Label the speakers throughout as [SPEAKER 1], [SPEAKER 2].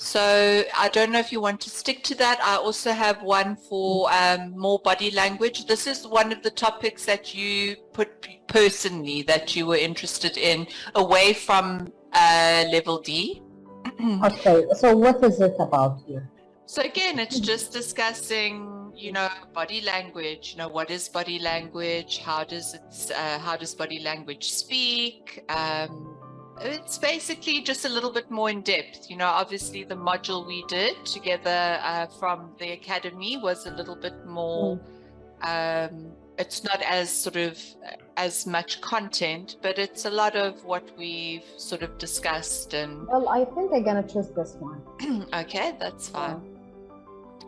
[SPEAKER 1] So I don't know if you want to stick to that. I also have one for more body language. This is one of the topics that you put personally that you were interested in away from level D.
[SPEAKER 2] Okay, so what is it about here?
[SPEAKER 1] So again, it's just discussing, body language. What is body language? How does body language speak? It's basically just a little bit more in depth. Obviously the module we did together from the academy was a little bit more, it's not as sort of as much content, but it's a lot of what we've sort of discussed. And
[SPEAKER 2] well, I think I'm gonna choose this one.
[SPEAKER 1] Okay, that's fine.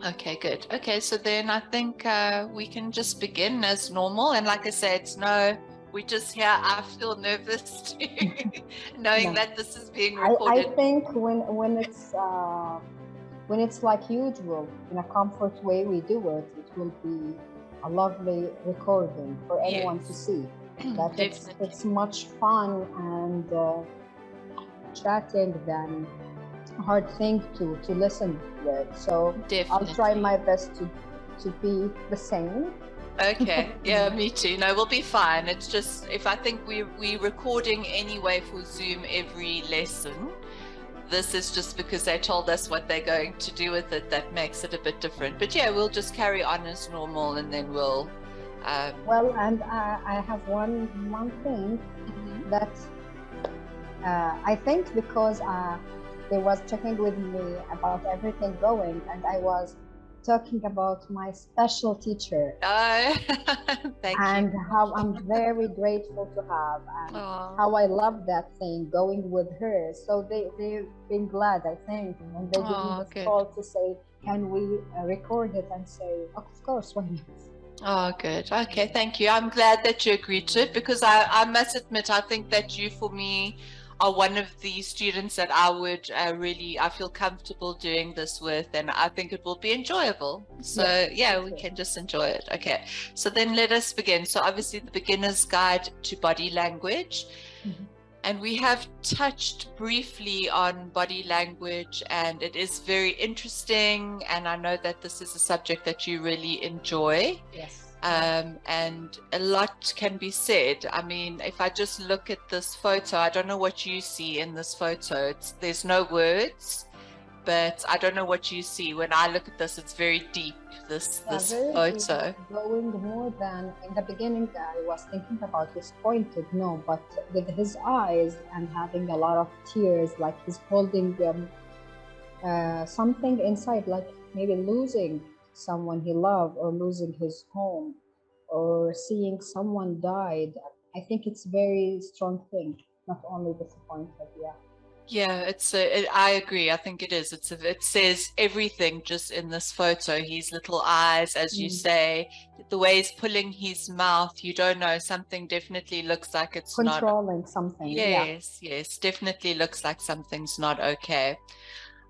[SPEAKER 1] Okay, good. Okay, so then I think we can just begin as normal. And like I said, we're just here. I feel nervous too, knowing that this is being recorded.
[SPEAKER 2] I think when it's like usual, in a comfort way we do it, it will be a lovely recording for anyone to see. That it's much fun and chatting than a hard thing to listen with. So I'll try my best to be the same.
[SPEAKER 1] Okay, yeah, me too. No, we'll be fine. It's just, if I think we're recording anyway for Zoom every lesson, this is just because they told us what they're going to do with it that makes it a bit different. But yeah, we'll just carry on as normal, and then we'll
[SPEAKER 2] well, and I have one thing that I think because they was checking with me about everything going, and I was talking about my special teacher.
[SPEAKER 1] Oh, thank you.
[SPEAKER 2] And how I'm very grateful to have, and how I love that thing going with her. So they've been glad, I think, and they gave me this call to say, can we record it, and say, of course, why not?
[SPEAKER 1] Oh, good. Okay, thank you. I'm glad that you agreed to it, because I must admit, I think that you, for me, are one of the students that I would I feel comfortable doing this with, and I think it will be enjoyable. So yeah, we can just enjoy it. Okay, so then let us begin. So obviously the beginner's guide to body language. And we have touched briefly on body language, and it is very interesting. And I know that this is a subject that you really enjoy.
[SPEAKER 2] Yes.
[SPEAKER 1] And a lot can be said. I mean, if I just look at this photo, I don't know what you see in this photo. There's no words, but I don't know what you see. When I look at this, it's very deep, this photo.
[SPEAKER 2] Deep, going more than in the beginning. I was thinking about his pointed, but with his eyes and having a lot of tears, like he's holding something inside, like maybe losing someone he loved, or losing his home, or seeing someone died. I think it's very strong thing, not only disappointed.
[SPEAKER 1] Yeah, I agree. I think it is. It says everything just in this photo. His little eyes, as you say, the way he's pulling his mouth, you don't know, something definitely looks like it's
[SPEAKER 2] controlling something.
[SPEAKER 1] Yes, definitely looks like something's not okay.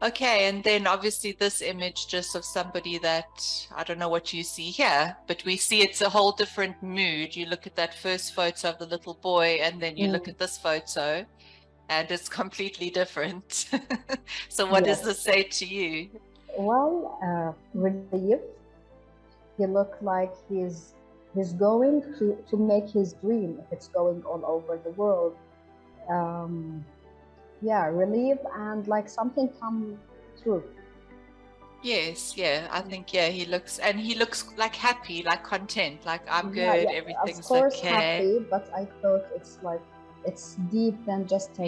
[SPEAKER 1] Okay, and then obviously this image just of somebody that, I don't know what you see here, but we see it's a whole different mood. You look at that first photo of the little boy, and then you look at this photo, and it's completely different. So what does this say to you?
[SPEAKER 2] Well, relief. He looked like he's going to make his dream, if it's going all over the world. Relief, and like something come true.
[SPEAKER 1] Yes, I think he looks like happy, like content, like I'm good, everything's
[SPEAKER 2] of course,
[SPEAKER 1] okay.
[SPEAKER 2] Happy, but I thought it's like it's deep than just a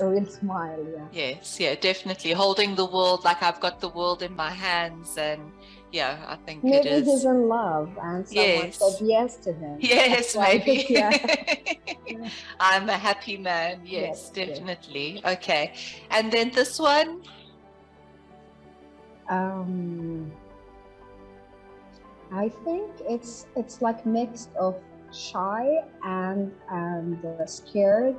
[SPEAKER 2] real smile.
[SPEAKER 1] Yes, definitely holding the world, like I've got the world in my hands, and I think
[SPEAKER 2] maybe
[SPEAKER 1] it is.
[SPEAKER 2] He's in love, and someone said yes to him.
[SPEAKER 1] Yes, maybe. I'm a happy man. Yes, definitely. Yes. Okay, and then this one.
[SPEAKER 2] I think it's like mixed of shy and scared,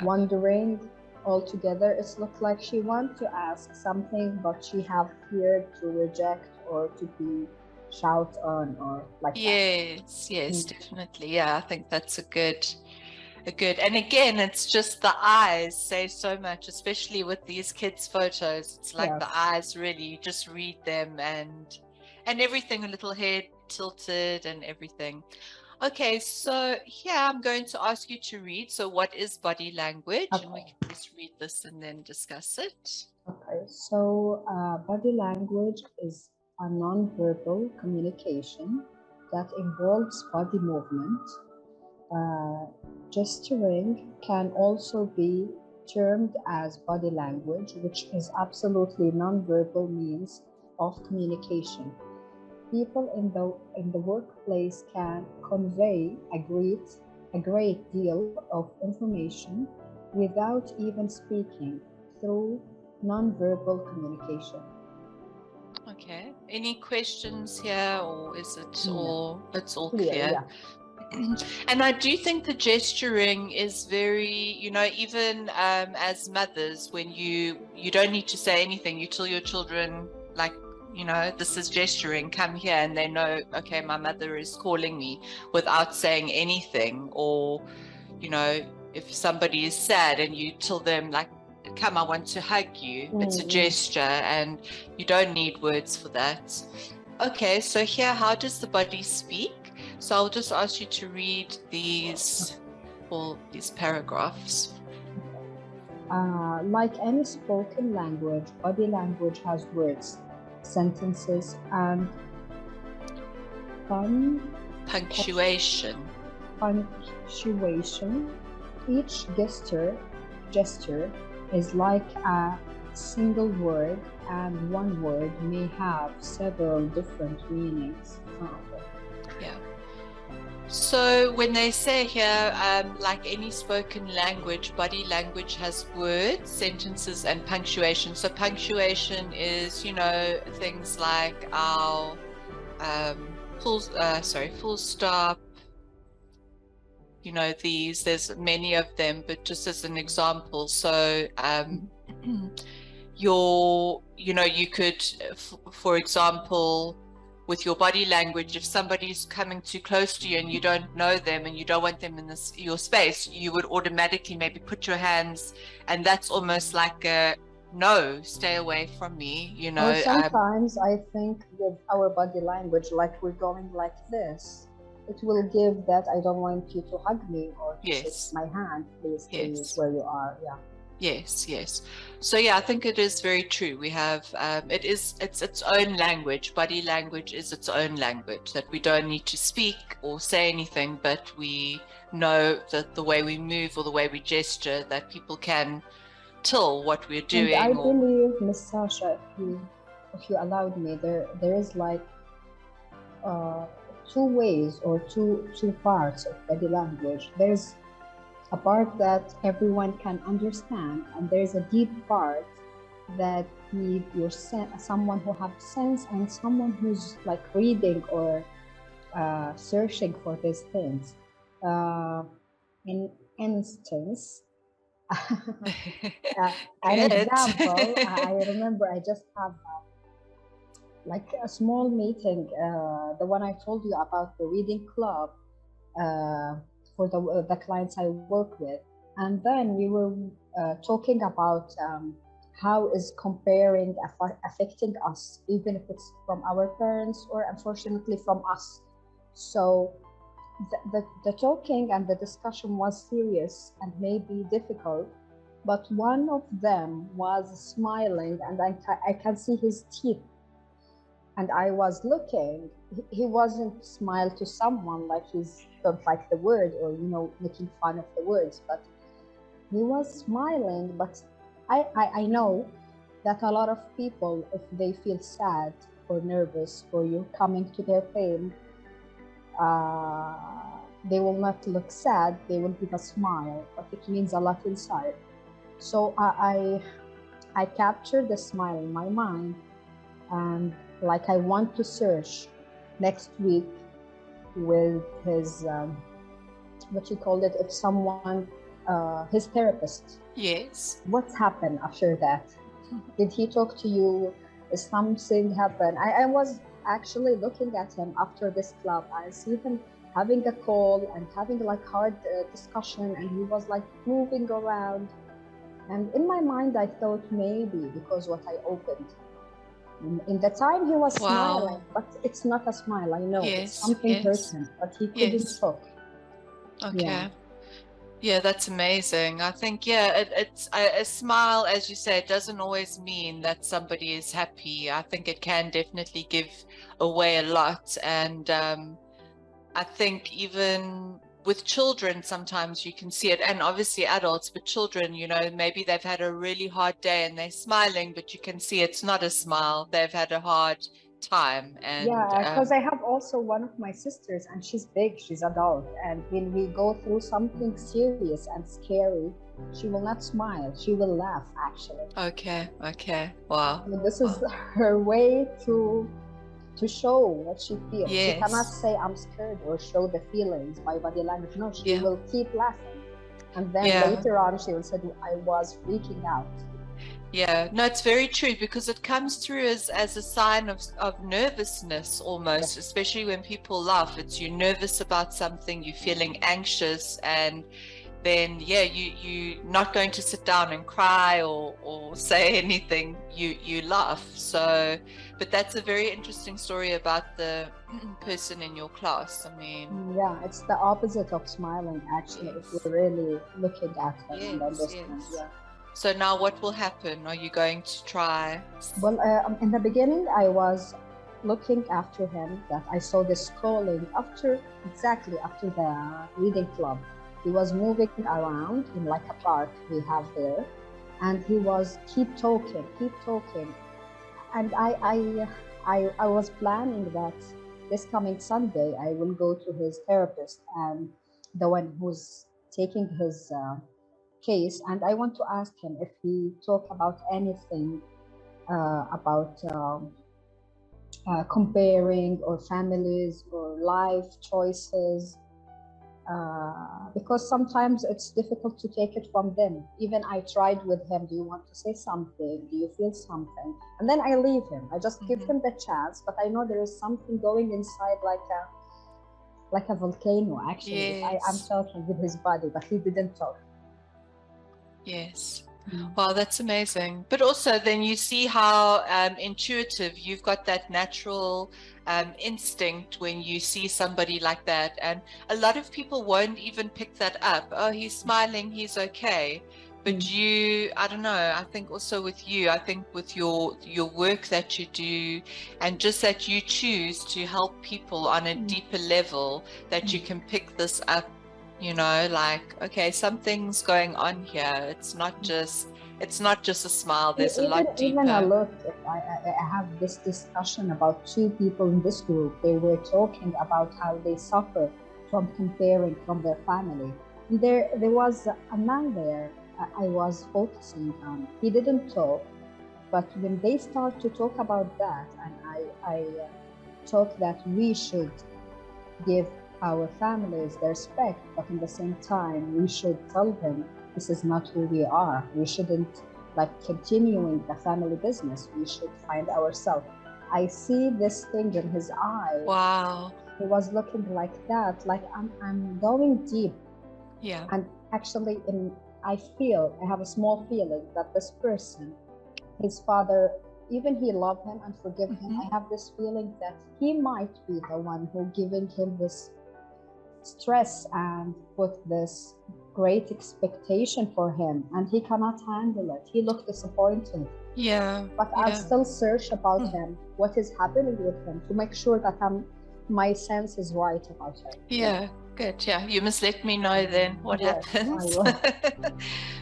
[SPEAKER 2] wondering all together. It's looked like she wants to ask something, but she have fear to reject or to be shout on or like
[SPEAKER 1] that. Yes, definitely. Yeah, I think that's a good Good. And again, it's just the eyes say so much, especially with these kids' photos. It's like the eyes really, you just read them and everything, a little head tilted and everything. Okay, so here I'm going to ask you to read. So what is body language? Okay. And we can just read this and then discuss it.
[SPEAKER 2] Okay, so body language is a non-verbal communication that involves body movement. Gesturing can also be termed as body language, which is absolutely non-verbal means of communication. People in the workplace can convey a great deal of information without even speaking through non-verbal communication.
[SPEAKER 1] Okay. Any questions here, or is it all? It's all clear.
[SPEAKER 2] Yeah.
[SPEAKER 1] And I do think the gesturing is very, even as mothers, when you don't need to say anything, you tell your children, like, this is gesturing, come here, and they know, okay, my mother is calling me, without saying anything. Or, if somebody is sad and you tell them, like, come, I want to hug you, it's a gesture, and you don't need words for that. Okay, so here, how does the body speak? So I'll just ask you to read these paragraphs.
[SPEAKER 2] Like any spoken language, body language has words, sentences, and
[SPEAKER 1] punctuation.
[SPEAKER 2] Each gesture is like a single word, and one word may have several different meanings.
[SPEAKER 1] Yeah. So when they say here, like any spoken language, body language has words, sentences, and punctuation. So punctuation is, things like our full stop. There's many of them, but just as an example. So you could, for example, with your body language, if somebody's coming too close to you and you don't know them and you don't want them in your space, you would automatically maybe put your hands, and that's almost like a no, stay away from me,
[SPEAKER 2] Or sometimes I think with our body language, like we're going like this, it will give that I don't want you to hug me or to shake my hand, please stay where you are.
[SPEAKER 1] Yes. So I think it is very true. We have it's its own language. Body language is its own language that we don't need to speak or say anything, but we know that the way we move or the way we gesture, that people can tell what we're doing.
[SPEAKER 2] And I believe, Miss Sasha, if you allowed me, there is like two ways or two parts of body language. There's a part that everyone can understand, and there's a deep part that need someone who has sense and someone who's like reading or searching for these things. In instance, an example, I remember I just have like a small meeting, the one I told you about, the reading club, for the clients I work with. And then we were talking about how is comparing affecting us, even if it's from our parents or unfortunately from us. So the talking and the discussion was serious and maybe difficult, but one of them was smiling, and I can see his teeth. And I was looking, he wasn't smile to someone like he's don't like the word or, making fun of the words, but he was smiling. But I know that a lot of people, if they feel sad or nervous for you coming to their pain, they will not look sad, they will give a smile, but it means a lot inside. So I captured the smile in my mind, and like I want to search next week with his what you called it, if someone his therapist.
[SPEAKER 1] Yes.
[SPEAKER 2] What's happened after that? Did he talk to you? Is something happened? I was actually looking at him after this club. I see him having a call and having like hard discussion, and he was like moving around. And in my mind, I thought maybe because what I opened. In the time he was smiling, but it's not a smile, I know.
[SPEAKER 1] Yes,
[SPEAKER 2] it's something hurt him, but he couldn't talk.
[SPEAKER 1] Okay. Yeah, that's amazing. I think, it's a smile, as you say, it doesn't always mean that somebody is happy. I think it can definitely give away a lot. And I think even with children, sometimes you can see it, and obviously adults, but children, you know, maybe they've had a really hard day and they're smiling, but you can see it's not a smile. They've had a hard time. And
[SPEAKER 2] because I have also one of my sisters, and she's big, she's adult, and when we go through something serious and scary, she will not smile, she will laugh, actually.
[SPEAKER 1] Okay. Wow.
[SPEAKER 2] So this is her way to show what she feels. She cannot say I'm scared or show the feelings by body language. No, she will keep laughing, and then later on she will say, I was freaking out.
[SPEAKER 1] Yeah, no, it's very true, because it comes through as a sign of nervousness almost, especially when people laugh. It's you're nervous about something, you're feeling anxious, and then you're not going to sit down and cry or say anything. You laugh. So, but that's a very interesting story about the person in your class. I mean,
[SPEAKER 2] it's the opposite of smiling, actually, if we're really looking at it and understand.
[SPEAKER 1] So now what will happen? Are you going to try?
[SPEAKER 2] Well, in the beginning, I was looking after him, that I saw this calling exactly after the reading club. He was moving around in like a park we have there, and he was keep talking. And I was planning that this coming Sunday, I will go to his therapist, and the one who's taking his case, and I want to ask him if he talk about anything about comparing or families or life choices, because sometimes it's difficult to take it from them. Even I tried with him, do you want to say something, do you feel something, and then I leave him. I just give him the chance, but I know there is something going inside like a volcano, actually. I'm talking with his body, but he didn't talk.
[SPEAKER 1] Yes. Wow, that's amazing. But also then you see how intuitive, you've got that natural instinct when you see somebody like that. And a lot of people won't even pick that up. Oh, he's smiling, he's okay. But you, I don't know, I think also with you, I think with your work that you do, and just that you choose to help people on a deeper level, that you can pick this up. You know, like, okay, something's going on here. It's not just a smile. There's a lot deeper.
[SPEAKER 2] Even a look. I have this discussion about two people in this group. They were talking about how they suffer from comparing from their family. There was a man there I was focusing on. He didn't talk, but when they start to talk about that, and I thought that we should give our families the respect, but in the same time we should tell them this is not who we are. We shouldn't like continuing the family business. We should find ourselves. I see this thing in his eye.
[SPEAKER 1] Wow.
[SPEAKER 2] He was looking like that, like I'm going deep.
[SPEAKER 1] Yeah.
[SPEAKER 2] And actually I have a small feeling that this person, his father, even he loved him and forgive him. I have this feeling that he might be the one who giving him this stress and put this great expectation for him, and he cannot handle it. He looked disappointed. But I'll still search about him, what is happening with him, to make sure that my sense is right about him.
[SPEAKER 1] Good. You must let me know then what happens.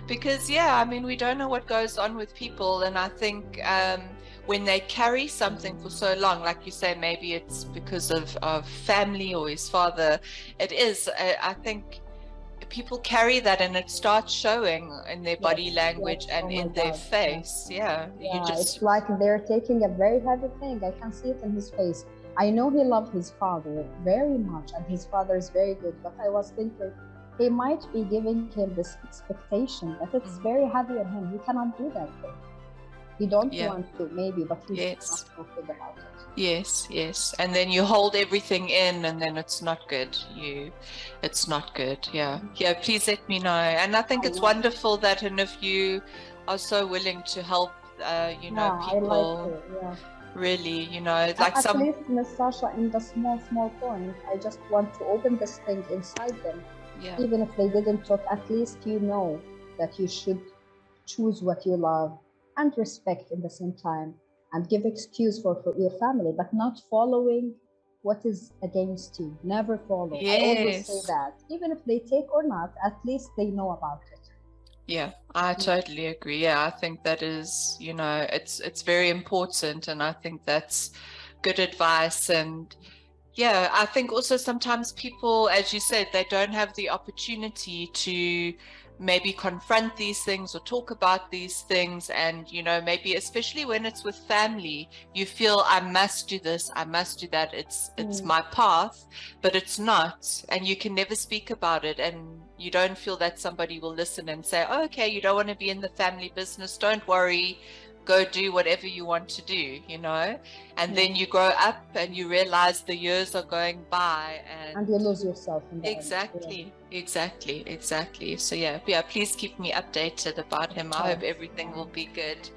[SPEAKER 1] Because I mean, we don't know what goes on with people, and I think when they carry something for so long, like you say, maybe it's because of family or his father. It is, I think people carry that, and it starts showing in their body language and in their face.
[SPEAKER 2] It's like they're taking a very heavy thing. I can see it in his face. I know he loved his father very much, and his father is very good, but I was thinking he might be giving him this expectation that it's very heavy on him. He cannot do that thing. He don't want to, maybe, but he's
[SPEAKER 1] yes.
[SPEAKER 2] not talking about it.
[SPEAKER 1] Yes, yes. And then you hold everything in, and then it's not good. It's not good. Yeah. Yeah, please let me know. And I think it's wonderful that, and if you are so willing to help, you know, people.
[SPEAKER 2] I like it, yeah.
[SPEAKER 1] Really, you know, like
[SPEAKER 2] at least, Miss Sasha, in the small point, I just want to open this thing inside them.
[SPEAKER 1] Yeah.
[SPEAKER 2] Even if they didn't talk, at least you know that you should choose what you love and respect in the same time, and give excuse for your family, but not following what is against you. Never follow.
[SPEAKER 1] Yes.
[SPEAKER 2] I always say that. Even if they take or not, at least they know about it.
[SPEAKER 1] Yeah, I totally agree. Yeah, I think that is, you know, it's very important, and I think that's good advice. And yeah, I think also sometimes people, as you said, they don't have the opportunity to maybe confront these things or talk about these things. And, you know, maybe especially when it's with family, you feel I must do this, I must do that. It's my path, but it's not. And you can never speak about it. And you don't feel that somebody will listen and say, oh, okay, you don't want to be in the family business. Don't worry. Go do whatever you want to do, you know. And then you grow up and you realize the years are going by, and
[SPEAKER 2] you lose yourself in the
[SPEAKER 1] exactly So yeah, please keep me updated about him. I hope everything will be good.